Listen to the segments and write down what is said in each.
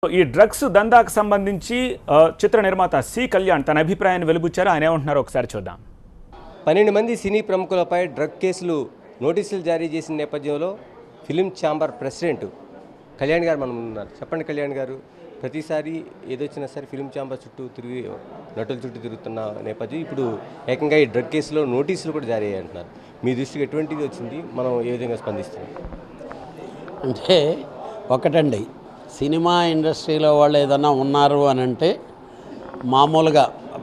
ఈ డ్రగ్స్ దందాకు సంబంధించి చిత్ర నిర్మాత సి కళ్యాణ్ తన అభిప్రాయాన్ని వెలుబుచ్చారు. ఆయన ఏమంటున్నారో ఒకసారి చూద్దాం. 12 మంది సినీ ప్రముఖులపై డ్రగ్ కేసులు నోటీసులు జారీ చేసిన నేపథ్యంలో ఫిలిం ఛాంబర్ ప్రెసిడెంట్ కళ్యాణ్ గారు మనం ఉన్నారు. చెప్పండి కళ్యాణ్ గారు, ప్రతిసారి ఏదొచ్చినా సరే ఫిలిం ఛాంబర్ చుట్టూ తిరిగి నటుల చుట్టూ తిరుగుతున్న నేపథ్యం ఇప్పుడు ఏకంగా ఈ డ్రగ్ కేసులో నోటీసులు కూడా జారీ అయ్యాయి అంటున్నారు. మీ దృష్టికి ఎటువంటిది వచ్చింది, మనం ఏ విధంగా స్పందిస్తున్నాం? అంటే ఒకటండి, సినిమా ఇండస్ట్రీలో వాళ్ళు ఏదన్నా ఉన్నారు అని అంటే మామూలుగా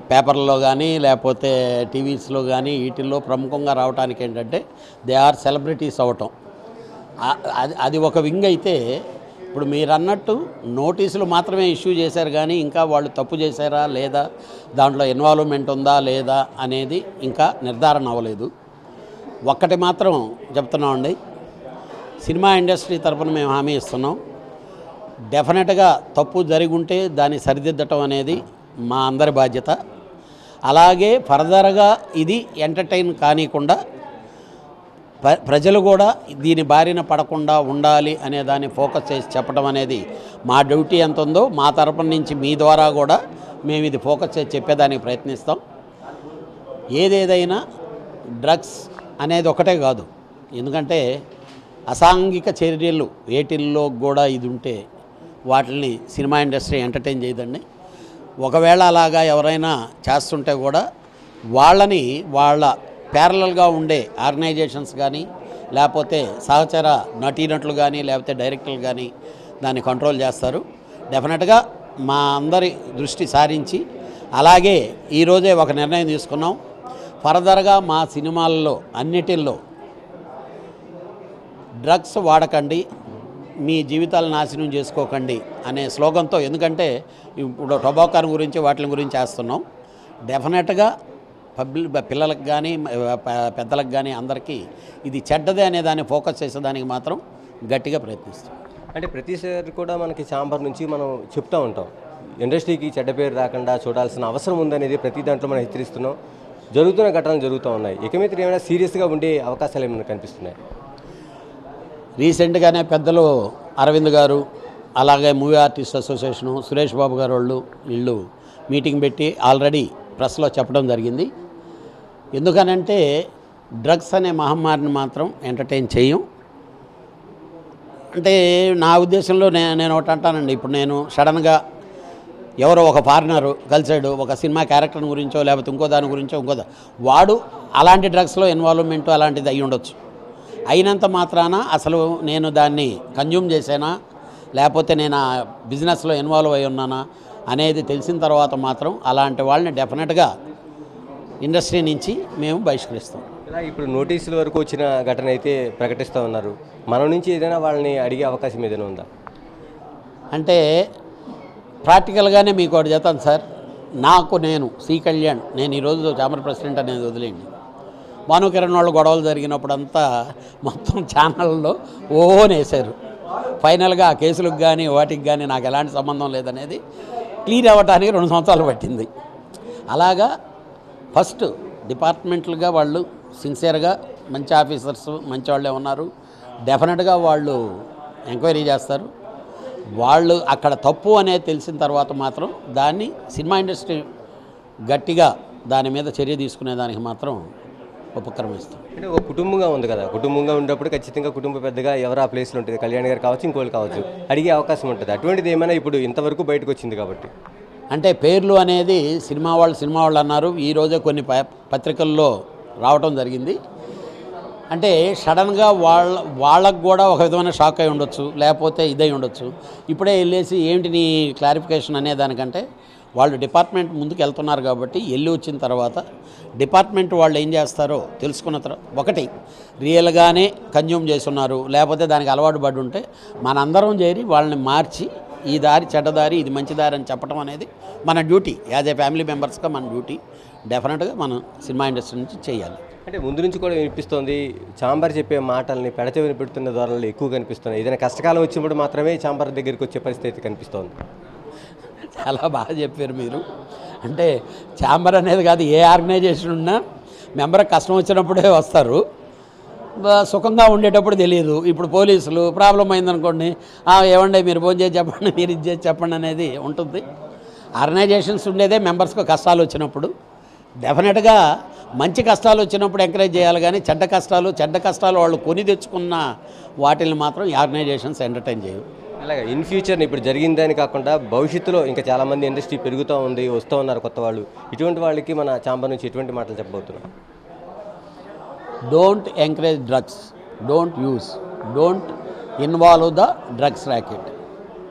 పేపర్లో కానీ లేకపోతే టీవీస్లో కానీ వీటిల్లో ప్రముఖంగా రావడానికి ఏంటంటే దే ఆర్ సెలబ్రిటీస్ అవటం. అది ఒక వింగ్ అయితే, ఇప్పుడు మీరు అన్నట్టు నోటీసులు మాత్రమే ఇష్యూ చేశారు కానీ ఇంకా వాళ్ళు తప్పు చేశారా లేదా, దాంట్లో ఇన్వాల్వ్మెంట్ ఉందా లేదా అనేది ఇంకా నిర్ధారణ అవ్వలేదు. ఒక్కటి మాత్రం చెప్తున్నామండి, సినిమా ఇండస్ట్రీ తరఫున మేము హామీ ఇస్తున్నాం, డెఫినెట్గా తప్పు జరిగి ఉంటే దాన్ని సరిదిద్దటం అనేది మా అందరి బాధ్యత. అలాగే ఫర్దర్గా ఇది ఎంటర్టైన్ కానికుండా ప్రజలు కూడా దీని బారిన పడకుండా ఉండాలి అనే దాన్ని ఫోకస్ చేసి చెప్పడం అనేది మా డ్యూటీ ఎంత ఉందో మా తరపున నుంచి మీ ద్వారా కూడా మేము ఇది ఫోకస్ చేసి చెప్పేదానికి ప్రయత్నిస్తాం. ఏదేదైనా డ్రగ్స్ అనేది ఒకటే కాదు, ఎందుకంటే అసాంఘిక చర్యలు వేటిల్లో కూడా ఇది ఉంటే వాటిని సినిమా ఇండస్ట్రీ ఎంటర్టైన్ చేయదండి. ఒకవేళ అలాగా ఎవరైనా చేస్తుంటే కూడా వాళ్ళని వాళ్ళ ప్యారలల్గా ఉండే ఆర్గనైజేషన్స్ కానీ లేకపోతే సహచర నటీనటులు కానీ లేకపోతే డైరెక్టర్లు కానీ దాన్ని కంట్రోల్ చేస్తారు. డెఫినెట్గా మా అందరి దృష్టి సారించి అలాగే ఈరోజే ఒక నిర్ణయం తీసుకున్నాం, ఫర్దర్గా మా సినిమాల్లో అన్నిటిల్లో డ్రగ్స్ వాడకండి, మీ జీవితాలను నాశనం చేసుకోకండి అనే స్లోగన్తో, ఎందుకంటే ఇప్పుడు టొబాకో గురించి వాటి గురించి చేస్తున్నాం. డెఫినెట్గా పిల్లలకు కానీ పెద్దలకు కానీ అందరికీ ఇది చెడ్డదే అనే దాన్ని ఫోకస్ చేసేదానికి మాత్రం గట్టిగా ప్రయత్నిస్తాం. అంటే ప్రతిసారి కూడా మనకి ఛాంబర్ నుంచి మనం చెప్తూ ఉంటాం, ఇండస్ట్రీకి చెడ్డ పేరు రాకుండా చూడాల్సిన అవసరం ఉందనేది ప్రతి దాంట్లో మనం హెచ్చరిస్తున్నాం. జరుగుతున్న ఘటనలు జరుగుతూ ఉన్నాయి. ఇక మీద ఏమైనా సీరియస్గా ఉండే అవకాశాలు ఏమైనా కనిపిస్తున్నాయి? రీసెంట్గానే పెద్దలు అరవింద్ గారు, అలాగే movie artist association Suresh Babu గారు వీళ్ళు మీటింగ్ పెట్టి ఆల్రెడీ ప్రెస్లో చెప్పడం జరిగింది. ఎందుకనంటే డ్రగ్స్ అనే మహమ్మారిని మాత్రం ఎంటర్టైన్ చేయం. అంటే నా ఉద్దేశంలో నేను ఒకటి అంటానండి, ఇప్పుడు నేను సడన్గా ఎవరో ఒక ఫారినరు కలిసాడు, ఒక సినిమా క్యారెక్టర్ గురించో లేకపోతే ఇంకో దాని గురించో వాడు అలాంటి డ్రగ్స్లో ఇన్వాల్వ్మెంట్ అలాంటిది అయ్యి ఉండొచ్చు. అయినంత మాత్రాన అసలు నేను దాన్ని కన్జ్యూమ్ చేశానా లేకపోతే నేను ఆ బిజినెస్లో ఇన్వాల్వ్ అయి ఉన్నానా అనేది తెలిసిన తర్వాత మాత్రం అలాంటి వాళ్ళని డెఫినెట్గా ఇండస్ట్రీ నుంచి మేము బహిష్కరిస్తాం. ఇలా ఇప్పుడు నోటీసుల వరకు వచ్చిన ఘటన అయితే ప్రకటిస్తూ ఉన్నారు, మన నుంచి ఏదైనా వాళ్ళని అడిగే అవకాశం ఏదైనా ఉందా? అంటే ప్రాక్టికల్గానే మీకు ఒకటి చెప్తాను సార్, నేను సి కళ్యాణ్, నేను ఈరోజు ఛాంబర్ ప్రెసిడెంట్ అనేది వదిలేండి, భానుకిరణ్ వాళ్ళు గొడవలు జరిగినప్పుడంతా మొత్తం ఛానల్లో వేశారు. ఫైనల్గా ఆ కేసులకు కానీ వాటికి కానీ నాకు ఎలాంటి సంబంధం లేదనేది క్లియర్ అవ్వడానికి 2 సంవత్సరాలు పట్టింది. అలాగా ఫస్ట్ డిపార్ట్మెంట్లుగా వాళ్ళు సిన్సియర్గా మంచి ఆఫీసర్స్ మంచి వాళ్ళే ఉన్నారు, డెఫినెట్గా వాళ్ళు ఎంక్వైరీ చేస్తారు. వాళ్ళు అక్కడ తప్పు అనేది తెలిసిన తర్వాత మాత్రం దాన్ని సినిమా ఇండస్ట్రీ గట్టిగా దాని మీద చర్య తీసుకునేదానికి మాత్రం ఉపక్రమిస్తాం. అంటే ఒక కుటుంబంగా ఉంది కదా, కుటుంబంగా ఉన్నప్పుడు ఖచ్చితంగా కుటుంబ పెద్దగా ఎవరు ఆ ప్లేస్లో ఉంటుంది, కళ్యాణ్ గారు కావచ్చు ఇంకోళ్ళు కావచ్చు, అడిగే అవకాశం ఉంటుంది. అటువంటిది ఏమైనా ఇప్పుడు ఇంతవరకు బయటకు వచ్చింది కాబట్టి, అంటే పేర్లు అనేది సినిమా వాళ్ళు అన్నారు, ఈరోజే కొన్ని పత్రికల్లో రావటం జరిగింది. అంటే సడన్గా వాళ్ళకు కూడా ఒక విధమైన షాక్ అయి ఉండొచ్చు, లేకపోతే ఇదై ఉండొచ్చు. ఇప్పుడే వెళ్ళేసి ఏంటి నీ క్లారిఫికేషన్ అనే దానికంటే వాళ్ళు డిపార్ట్మెంట్ ముందుకు వెళ్తున్నారు కాబట్టి వెళ్ళి వచ్చిన తర్వాత డిపార్ట్మెంట్ వాళ్ళు ఏం చేస్తారో తెలుసుకున్న తర్వాత, ఒకటి రియల్గానే కన్జ్యూమ్ చేస్తున్నారు లేకపోతే దానికి అలవాటు పడి ఉంటే మనందరం చేరి వాళ్ళని మార్చి ఈ దారి చెడ్డదారి ఇది మంచి దారి అని చెప్పడం అనేది మన డ్యూటీ, యాజ్ ఏ ఫ్యామిలీ మెంబర్స్గా మన డ్యూటీ డెఫినెట్గా మనం సినిమా ఇండస్ట్రీ నుంచి చేయాలి. అంటే ముందు నుంచి కూడా వినిపిస్తోంది, ఛాంబర్ చెప్పే మాటల్ని పెడచె వినిపెడుతున్న ధోరణులు ఎక్కువ కనిపిస్తున్నాయి. ఏదైనా కష్టకాలం వచ్చినప్పుడు మాత్రమే ఛాంబర్ దగ్గరికి వచ్చే పరిస్థితి కనిపిస్తోంది. చాలా బాగా చెప్పారు మీరు. అంటే ఛాంబర్ అనేది కాదు, ఏ ఆర్గనైజేషన్ ఉన్నా మెంబర్ కష్టం వచ్చినప్పుడే వస్తారు. సుఖంగా ఉండేటప్పుడు తెలియదు. ఇప్పుడు పోలీసులు ప్రాబ్లం అయిందనుకోండి, ఏమండి మీరు ఫోన్ చేసి చెప్పండి, మీరు ఇది చేసి చెప్పండి అనేది ఉంటుంది. ఆర్గనైజేషన్స్ ఉండేదే మెంబర్స్కి కష్టాలు వచ్చినప్పుడు. డెఫినెట్గా మంచి కష్టాలు వచ్చినప్పుడు ఎంకరేజ్ చేయాలి, కానీ చెడ్డ కష్టాలు వాళ్ళు కొని తెచ్చుకున్న వాటిని మాత్రం ఈ ఆర్గనైజేషన్స్ ఎంటర్టైన్ చేయవు. అలాగే ఇన్ ఫ్యూచర్ ఇప్పుడు జరిగిందని కాకుండా భవిష్యత్తులో ఇంకా చాలామంది ఇండస్ట్రీ పెరుగుతూ ఉంది, వస్తూ ఉన్నారు కొత్త వాళ్ళు. ఇటువంటి వాళ్ళకి మన ఛాంబర్ నుంచి ఎటువంటి మాటలు చెప్పబోతున్నారు? Don't encourage drugs, don't use, don't involve the drugs racket.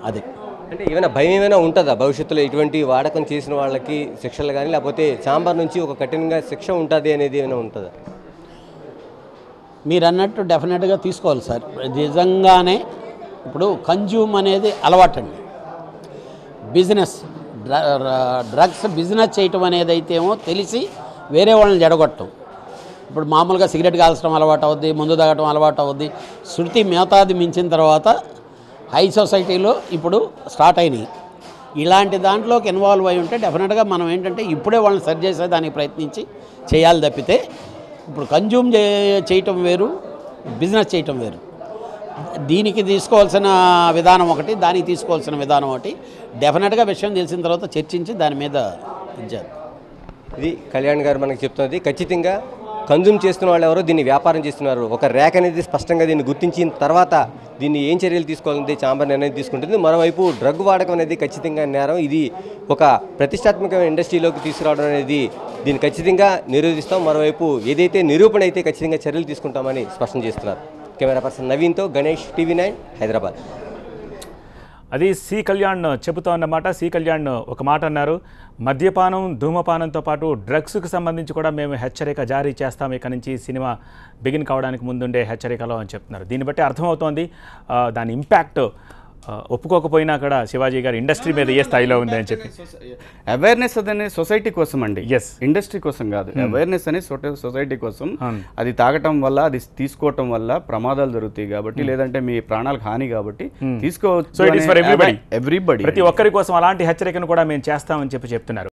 అది అంటే ఏమైనా భయం ఏమైనా ఉంటుందా భవిష్యత్తులో ఇటువంటి వాడకం చేసిన వాళ్ళకి శిక్షలు కానీ, లేకపోతే ఛాంబర్ నుంచి ఒక కఠినంగా శిక్ష ఉంటుంది అనేది ఏమైనా ఉంటుందా? మీరు అన్నట్టు డెఫినెట్గా తీసుకోవాలి సార్. నిజంగానే ఇప్పుడు కన్జ్యూమ్ అనేది అలవాటండి. బిజినెస్ డ్రగ్స్ బిజినెస్ చేయటం అనేది అయితేమో తెలిసి వేరే వాళ్ళని జడగొట్టం. ఇప్పుడు మామూలుగా సిగరెట్ కాల్చడం అలవాటు అవుద్ది, మందు తాగటం అలవాటు అవుద్ది. శృతి మేతాది మించిన తర్వాత హై సొసైటీలో ఇప్పుడు స్టార్ట్ అయినాయి. ఇలాంటి దాంట్లోకి ఇన్వాల్వ్ అయి ఉంటే డెఫినెట్గా మనం ఏంటంటే ఇప్పుడే వాళ్ళని సరి చేసేదానికి ప్రయత్నించి చేయాలి తప్పితే, ఇప్పుడు కన్జ్యూమ్ చేయటం వేరు, బిజినెస్ చేయటం వేరు. దీనికి తీసుకోవాల్సిన విధానం ఒకటి, దానికి తీసుకోవాల్సిన విధానం ఒకటి. డెఫినెట్గా విషయం తెలిసిన తర్వాత చర్చించి దాని మీద ఇచ్చారు. ఇది కళ్యాణ్ గారు మనకు చెప్తున్నది. ఖచ్చితంగా కన్జ్యూమ్ చేస్తున్న వాళ్ళు ఎవరో దీన్ని వ్యాపారం చేస్తున్నారు. ఒక ర్యాక్ అనేది స్పష్టంగా దీన్ని గుర్తించిన తర్వాత దీన్ని ఏం చర్యలు తీసుకోవాలనేది ఛాంబర్ నిర్ణయం తీసుకుంటుంది. మరోవైపు డ్రగ్ వాడకం అనేది ఖచ్చితంగా నేరం. ఇది ఒక ప్రతిష్టాత్మకమైన ఇండస్ట్రీలోకి తీసుకురావడం అనేది దీన్ని ఖచ్చితంగా నిరోధిస్తాం. మరోవైపు ఏదైతే నిరూపణ అయితే ఖచ్చితంగా చర్యలు తీసుకుంటామని స్పష్టం చేస్తున్నారు. కెమెరా పర్సన్ నవీన్తో గణేష్, TV9 హైదరాబాద్. అది సి కళ్యాణ్ చెబుతా అన్నమాట. సి కళ్యాణ్ ఒక మాట అన్నారు, మద్యపానం ధూమపానంతో పాటు డ్రగ్స్కి సంబంధించి కూడా మేము హెచ్చరిక జారీ చేస్తాం ఇక నుంచి సినిమా బిగిన్ కావడానికి ముందుండే హెచ్చరికలో అని చెప్తున్నారు. దీన్ని బట్టి అర్థమవుతోంది దాని ఇంపాక్ట్ ఒప్పుకోకపోయినా కూడా శివాజీ గారు ఇండస్ట్రీ మీద ఏ స్థాయిలో ఉంది అని చెప్పి. అవేర్నెస్ అనేది సొసైటీ కోసం అండి, ఎస్, ఇండస్ట్రీ కోసం కాదు. అవేర్నెస్ అనేది సొసైటీ కోసం. అది తాగటం వల్ల, అది తీసుకోవటం వల్ల ప్రమాదాలు జరుగుతాయి కాబట్టి, లేదంటే మీ ప్రాణాలకు హాని కాబట్టి తీసుకోవచ్చు. ఎవ్రీబడి, ఎవ్రీబడి, ప్రతి ఒక్కరి కోసం అలాంటి హెచ్చరికను కూడా మేము చేస్తామని చెప్తున్నారు.